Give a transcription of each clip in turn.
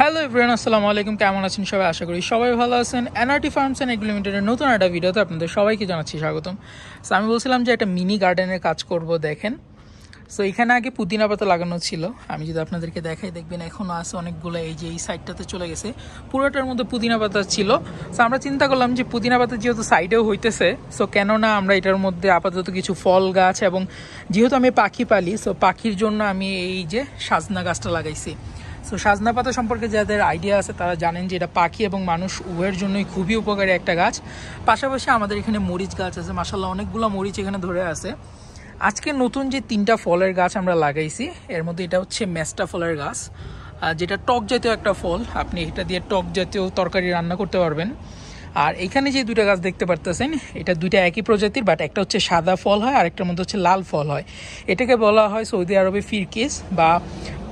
Hello everyone, আসসালামু আলাইকুম। কেমন আছেন সবাই? আশা করি সবাই ভালো আছেন। এনআরটি ফার্মস অ্যান্ড এগ্রি লিমিটেডের নতুন একটা ভিডিওতে আপনাদের সবাইকে জানাচ্ছি স্বাগতম। সো আমি বলছিলাম যে একটা মিনি গার্ডেনের কাজ করব। দেখেন, সো এখানে আগে পুদিনা পাতা লাগানো ছিল। আমি যদি আপনাদেরকে দেখাই, দেখবেন এখনও আছে অনেকগুলো। এই যে এই সাইডটাতে চলে গেছে, পুরোটার মধ্যে পুদিনা পাতা ছিল। সো আমরা চিন্তা করলাম যে পুদিনা পাতা যেহেতু সাইডেও হইতেছে, সো কেননা আমরা এটার মধ্যে আপাতত কিছু ফল গাছ, এবং যেহেতু আমি পাখি পালি, সো পাখির জন্য আমি এই যে সাজনা গাছটা লাগাইছি। সো সাজনা পাতা সম্পর্কে যাদের আইডিয়া আছে তারা জানেন যে এটা পাখি এবং মানুষ উভয়ের জন্যই খুবই উপকারী একটা গাছ। পাশাপাশি আমাদের এখানে মরিচ গাছ আছে, মাশাআল্লাহ অনেকগুলো মরিচ এখানে ধরে আছে। আজকে নতুন যে 3টা ফলের গাছ আমরা লাগাইছি, এর মধ্যে এটা হচ্ছে মেস্টা ফলের গাছ, যেটা টক জাতীয় একটা ফল। আপনি এটা দিয়ে টক জাতীয় তরকারি রান্না করতে পারবেন। আর এখানে যে 2টা গাছ দেখতে পারতেছেন, এটা 2টা একই প্রজাতির, বাট একটা হচ্ছে সাদা ফল হয় আর একটার মধ্যে হচ্ছে লাল ফল হয়। এটাকে বলা হয় সৌদি আরবে ফিরকিস বা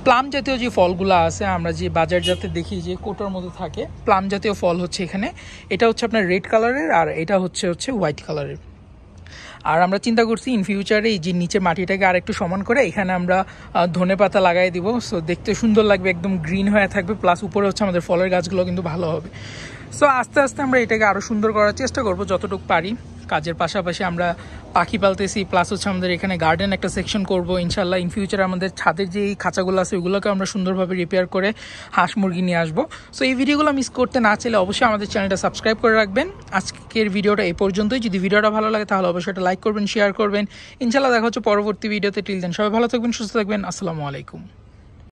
প্লাম জাতীয় যে ফলগুলো আছে, আমরা যে বাজারজাতে দেখি যে কোটার মধ্যে থাকে, প্লাম জাতীয় ফল হচ্ছে এখানে। এটা হচ্ছে আপনার রেড কালারের, আর এটা হচ্ছে হোয়াইট কালারের। আর আমরা চিন্তা করছি ইন ফিউচারে এই যে নিচে মাটিটাকে আর একটু সমান করে এখানে আমরা ধনে পাতা লাগাই দিব। সো দেখতে সুন্দর লাগবে, একদম গ্রিন হয়ে থাকবে, প্লাস উপরে হচ্ছে আমাদের ফলের গাছগুলো কিন্তু ভালো হবে। সো আস্তে আস্তে আমরা এটাকে আরও সুন্দর করার চেষ্টা করব যতটুকু পারি। কাজের পাশাপাশি আমরা পাখি পালতেছি, প্লাস হচ্ছে আমাদের এখানে গার্ডেন একটা সেকশন করব ইনশাল্লাহ। ইন ফিউচারে আমাদের ছাদের যে এই খাঁচাগুলো আছে ওগুলোকে আমরা সুন্দরভাবে রিপেয়ার করে হাঁস মুরগি নিয়ে আসবো। সো এই ভিডিওগুলো মিস করতে না চাইলে অবশ্যই আমাদের চ্যানেলটা সাবস্ক্রাইব করে রাখবেন। আজকের ভিডিওটা এই পর্যন্তই। যদি ভিডিওটা ভালো লাগে তাহলে অবশ্যই এটা লাইক করবেন, শেয়ার করবেন। ইনশাল্লাহ দেখা হচ্ছে পরবর্তী ভিডিওতে। টিল দেন সবাই ভালো থাকবেন, সুস্থ থাকবেন। আসসালামু আলাইকুম।